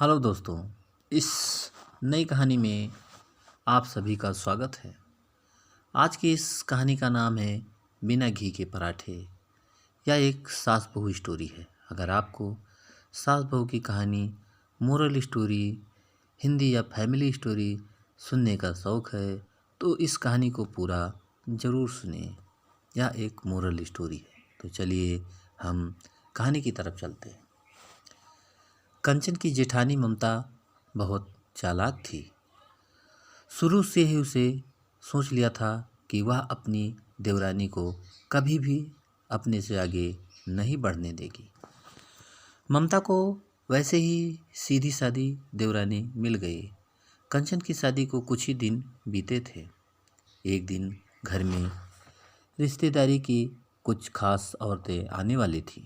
Hello दोस्तों। इस नई कहानी में आप सभी का स्वागत है। आज की इस कहानी का नाम है बिना घी के पराठे। यह एक सास बहू स्टोरी है। अगर आपको सास बहू की कहानी, मोरल स्टोरी, हिंदी या फैमिली स्टोरी सुनने का शौक़ है तो इस कहानी को पूरा ज़रूर सुनें। यह एक मोरल स्टोरी है। तो चलिए हम कहानी की तरफ चलते हैं। कंचन की जेठानी ममता बहुत चालाक थी। शुरू से ही उसे सोच लिया था कि वह अपनी देवरानी को कभी भी अपने से आगे नहीं बढ़ने देगी। ममता को वैसे ही सीधी सादी देवरानी मिल गई। कंचन की शादी को कुछ ही दिन बीते थे। एक दिन घर में रिश्तेदारी की कुछ खास औरतें आने वाली थीं।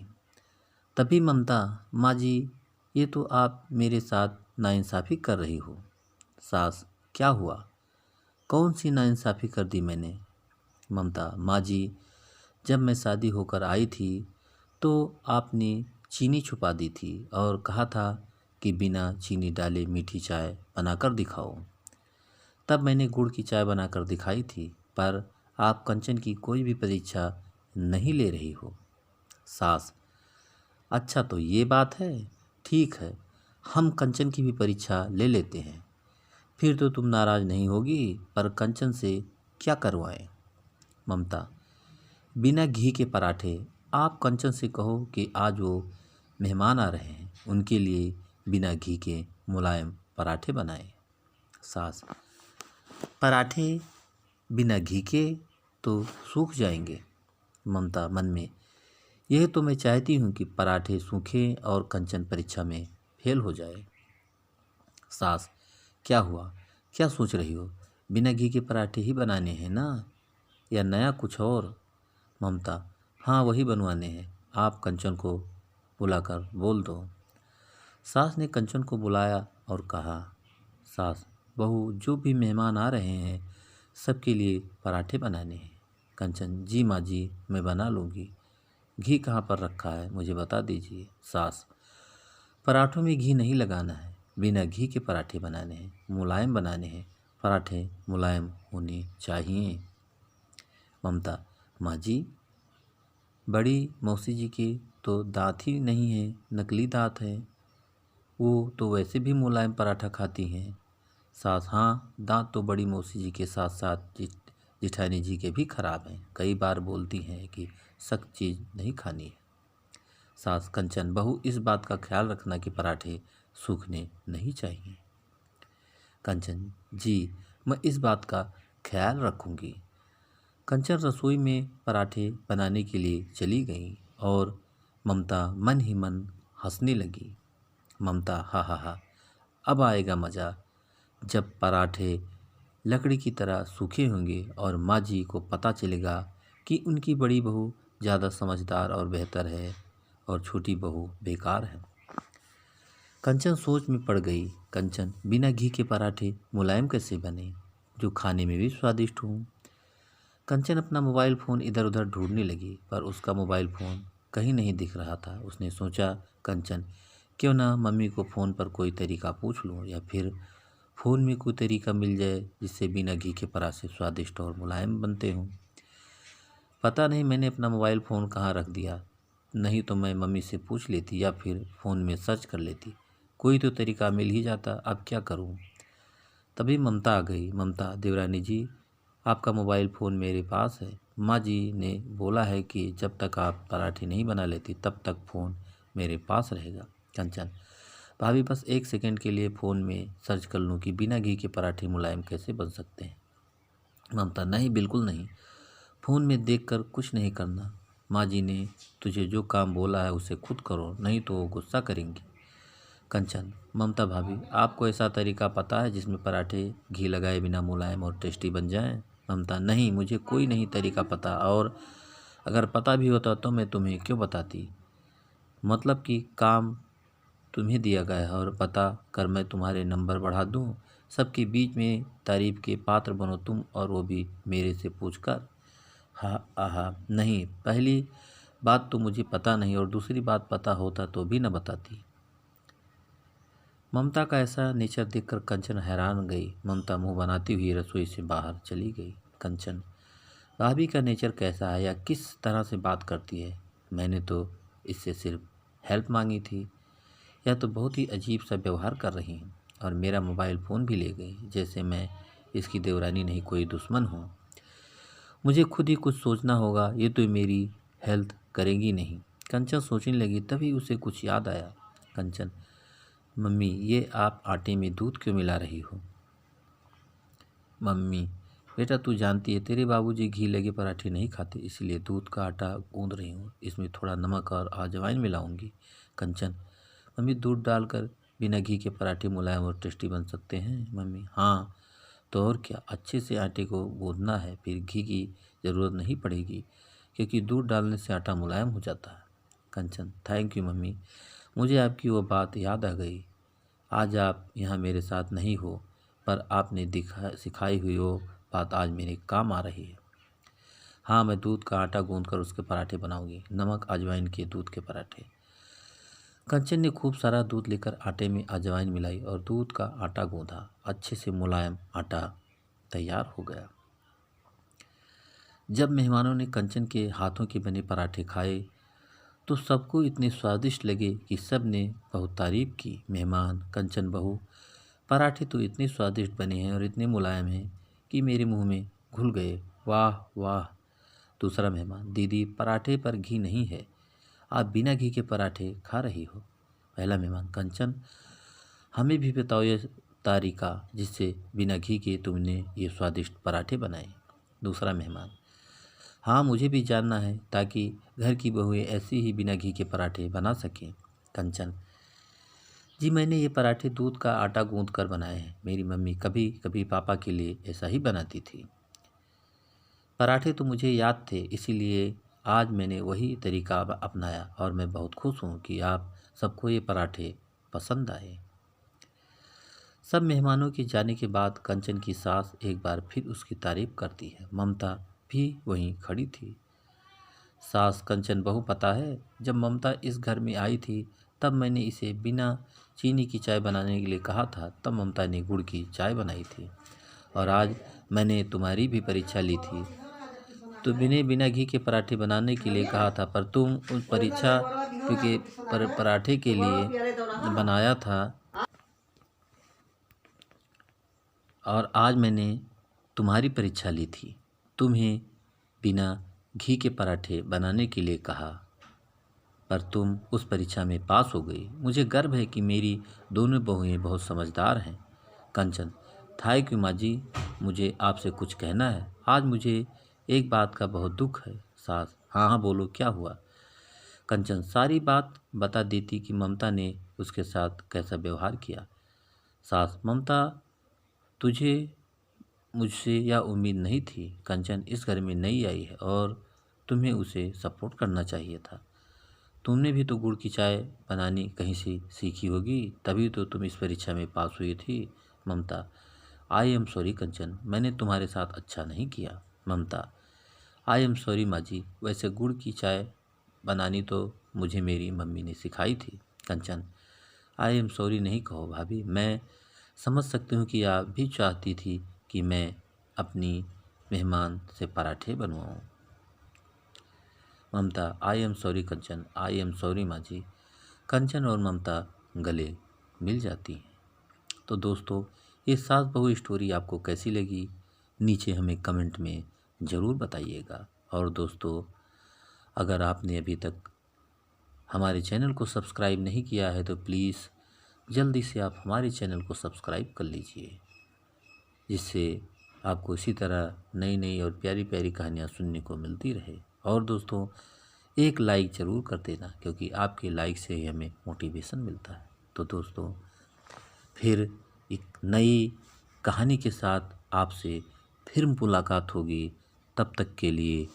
तभी ममता, माँ जी, ये तो आप मेरे साथ नाइंसाफ़ी कर रही हो। सास, क्या हुआ? कौन सी नाइंसाफ़ी कर दी मैंने? ममता, माँ जी, जब मैं शादी होकर आई थी तो आपने चीनी छुपा दी थी और कहा था कि बिना चीनी डाले मीठी चाय बनाकर दिखाओ। तब मैंने गुड़ की चाय बनाकर दिखाई थी, पर आप कंचन की कोई भी परीक्षा नहीं ले रही हो। सास, अच्छा तो ये बात है। ठीक है, हम कंचन की भी परीक्षा ले लेते हैं। फिर तो तुम नाराज़ नहीं होगी, पर कंचन से क्या करवाएं? ममता, बिना घी के पराठे। आप कंचन से कहो कि आज वो मेहमान आ रहे हैं, उनके लिए बिना घी के मुलायम पराठे बनाएं। सास, पराठे बिना घी के तो सूख जाएंगे। ममता मन में, यह तो मैं चाहती हूँ कि पराठे सूखें और कंचन परीक्षा में फेल हो जाए। सास, क्या हुआ? क्या सोच रही हो? बिना घी के पराठे ही बनाने हैं ना, या नया कुछ और? ममता, हाँ वही बनवाने हैं। आप कंचन को बुलाकर बोल दो। सास ने कंचन को बुलाया और कहा, सास बहू, जो भी मेहमान आ रहे हैं सबके लिए पराठे बनाने हैं। कंचन, जी माँ जी, मैं बना लूँगी। घी कहाँ पर रखा है, मुझे बता दीजिए। सास, पराठों में घी नहीं लगाना है, बिना घी के पराठे बनाने हैं, मुलायम बनाने हैं। पराठे मुलायम होने चाहिए। ममता, माँ जी, बड़ी मौसी जी के तो दांत ही नहीं है, नकली दांत है। वो तो वैसे भी मुलायम पराठा खाती हैं। सास, हाँ, दांत तो बड़ी मौसी जी के साथ साथ जिठानी जी के भी खराब हैं। कई बार बोलती हैं कि सख्त चीज़ नहीं खानी है। सास, कंचन बहू, इस बात का ख्याल रखना कि पराठे सूखने नहीं चाहिए। कंचन, जी, मैं इस बात का ख्याल रखूंगी। कंचन रसोई में पराठे बनाने के लिए चली गई और ममता मन ही मन हंसने लगी। ममता, हा हा हा, अब आएगा मज़ा, जब पराठे लकड़ी की तरह सूखे होंगे और माँ जी को पता चलेगा कि उनकी बड़ी बहू ज़्यादा समझदार और बेहतर है और छोटी बहू बेकार है। कंचन सोच में पड़ गई। कंचन, बिना घी के पराठे मुलायम कैसे बने, जो खाने में भी स्वादिष्ट हों? कंचन अपना मोबाइल फ़ोन इधर उधर ढूंढने लगी, पर उसका मोबाइल फ़ोन कहीं नहीं दिख रहा था। उसने सोचा, कंचन, क्यों ना मम्मी को फ़ोन पर कोई तरीका पूछ लूँ, या फिर फ़ोन में कोई तरीका मिल जाए जिससे बिना घी के पराठे स्वादिष्ट और मुलायम बनते हों। पता नहीं मैंने अपना मोबाइल फ़ोन कहाँ रख दिया, नहीं तो मैं मम्मी से पूछ लेती या फिर फ़ोन में सर्च कर लेती। कोई तो तरीका मिल ही जाता, अब क्या करूँ? तभी ममता आ गई। ममता, देवरानी जी, आपका मोबाइल फ़ोन मेरे पास है। माँ जी ने बोला है कि जब तक आप पराठे नहीं बना लेती तब तक फ़ोन मेरे पास रहेगा। कंचन, भाभी बस 1 सेकंड के लिए फ़ोन में सर्च कर लूँ कि बिना घी के पराठे मुलायम कैसे बन सकते हैं। ममता, नहीं, बिल्कुल नहीं, फ़ोन में देखकर कुछ नहीं करना। माँ जी ने तुझे जो काम बोला है उसे खुद करो, नहीं तो वो गुस्सा करेंगी। कंचन, ममता भाभी, आपको ऐसा तरीका पता है जिसमें पराठे घी लगाए बिना मुलायम और टेस्टी बन जाएं? ममता, नहीं, मुझे कोई नहीं तरीका पता, और अगर पता भी होता तो मैं तुम्हें क्यों बताती। मतलब कि काम तुम्हें दिया गया है और बता कर मैं तुम्हारे नंबर बढ़ा दूं, सबके बीच में तारीफ के पात्र बनो तुम, और वो भी मेरे से पूछकर। हाँ आहा, नहीं, पहली बात तो मुझे पता नहीं, और दूसरी बात पता होता तो भी न बताती। ममता का ऐसा नेचर देखकर कंचन हैरान गई। ममता मुंह बनाती हुई रसोई से बाहर चली गई। कंचन, भाभी का नेचर कैसा है या किस तरह से बात करती है? मैंने तो इससे सिर्फ हेल्प मांगी थी। यह तो बहुत ही अजीब सा व्यवहार कर रही है और मेरा मोबाइल फ़ोन भी ले गई, जैसे मैं इसकी देवरानी नहीं कोई दुश्मन हूँ। मुझे खुद ही कुछ सोचना होगा, ये तो मेरी हेल्प करेगी नहीं। कंचन सोचने लगी, तभी उसे कुछ याद आया। कंचन, मम्मी, ये आप आटे में दूध क्यों मिला रही हो? मम्मी, बेटा तू जानती है तेरे बाबूजी घी लगे पराठे नहीं खाते, इसलिए दूध का आटा गूंद रही हूँ। इसमें थोड़ा नमक और अजवाइन मिलाऊंगी। कंचन, मम्मी, दूध डालकर बिना घी के पराठे मुलायम और टेस्टी बन सकते हैं। मम्मी, हाँ तो और क्या, अच्छे से आटे को गूंदना है, फिर घी की ज़रूरत नहीं पड़ेगी क्योंकि दूध डालने से आटा मुलायम हो जाता है। कंचन, थैंक यू मम्मी, मुझे आपकी वो बात याद आ गई। आज आप यहाँ मेरे साथ नहीं हो, पर आपने सिखाई हुई वो बात आज मेरे काम आ रही है। हाँ, मैं दूध का आटा गूंदकर उसके पराठे बनाऊंगी, नमक अजवाइन के दूध के पराठे। कंचन ने खूब सारा दूध लेकर आटे में अजवाइन मिलाई और दूध का आटा गूंदा। अच्छे से मुलायम आटा तैयार हो गया। जब मेहमानों ने कंचन के हाथों के बने पराठे खाए तो सबको इतने स्वादिष्ट लगे कि सब ने बहुत तारीफ की। मेहमान, कंचन बहू, पराठे तो इतने स्वादिष्ट बने हैं और इतने मुलायम हैं कि मेरे मुंह में घुल गए। वाह वाह। दूसरा मेहमान, दीदी पराठे पर घी नहीं है, आप बिना घी के पराठे खा रही हो। पहला मेहमान, कंचन, हमें भी बताओ ये तरीका जिससे बिना घी के तुमने ये स्वादिष्ट पराठे बनाए। दूसरा मेहमान, हाँ मुझे भी जानना है ताकि घर की बहुएं ऐसे ही बिना घी के पराठे बना सकें। कंचन, जी मैंने ये पराठे दूध का आटा गूंद कर बनाए हैं, मेरी मम्मी कभी कभी पापा के लिए ऐसा ही बनाती थी। पराठे तो मुझे याद थे, इसीलिए आज मैंने वही तरीका अपनाया और मैं बहुत खुश हूँ कि आप सबको ये पराठे पसंद आए। सब मेहमानों के जाने के बाद कंचन की सास एक बार फिर उसकी तारीफ करती है। ममता भी वहीं खड़ी थी। सास, कंचन बहू, पता है जब ममता इस घर में आई थी तब मैंने इसे बिना चीनी की चाय बनाने के लिए कहा था, तब ममता ने गुड़ की चाय बनाई थी। और आज मैंने तुम्हारी भी परीक्षा ली थी, तो बिना घी के पराठे बनाने के लिए कहा था, पर तुम उस परीक्षा के पराठे के लिए बनाया था। और आज मैंने तुम्हारी परीक्षा ली थी, तुम्हें बिना घी के पराठे बनाने के लिए कहा, पर तुम उस परीक्षा में पास हो गई। मुझे गर्व है कि मेरी दोनों बहुएं बहुत समझदार हैं। कंचन, थैंक यू माँ जी, मुझे आपसे कुछ कहना है। आज मुझे एक बात का बहुत दुख है। सास, हाँ हाँ बोलो, क्या हुआ? कंचन, सारी बात बता देती कि ममता ने उसके साथ कैसा व्यवहार किया। सास, ममता, तुझे मुझसे यह उम्मीद नहीं थी। कंचन इस घर में नई आई है और तुम्हें उसे सपोर्ट करना चाहिए था। तुमने भी तो गुड़ की चाय बनानी कहीं से सीखी होगी, तभी तो तुम इस परीक्षा में पास हुई थी। ममता, आई एम सॉरी कंचन, मैंने तुम्हारे साथ अच्छा नहीं किया। ममता, आई एम सॉरी माँ जी, वैसे गुड़ की चाय बनानी तो मुझे मेरी मम्मी ने सिखाई थी। कंचन, आई एम सॉरी नहीं कहो भाभी, मैं समझ सकती हूँ कि आप भी चाहती थी कि मैं अपनी मेहमान से पराठे बनवाऊँ। Mamta, I am sorry Kanchan, I am sorry माँ जी। कंचन और ममता गले मिल जाती हैं। तो दोस्तों, ये सास बहू स्टोरी आपको कैसी लगी नीचे हमें कमेंट में ज़रूर बताइएगा। और दोस्तों, अगर आपने अभी तक हमारे चैनल को सब्सक्राइब नहीं किया है तो प्लीज़ जल्दी से आप हमारे चैनल को सब्सक्राइब कर लीजिए, जिससे आपको इसी तरह नई नई और प्यारी प्यारी कहानियाँ सुनने को मिलती रहे। और दोस्तों, एक लाइक ज़रूर कर देना, क्योंकि आपके लाइक से ही हमें मोटिवेशन मिलता है। तो दोस्तों, फिर एक नई कहानी के साथ आपसे फिर मुलाकात होगी। तब तक के लिए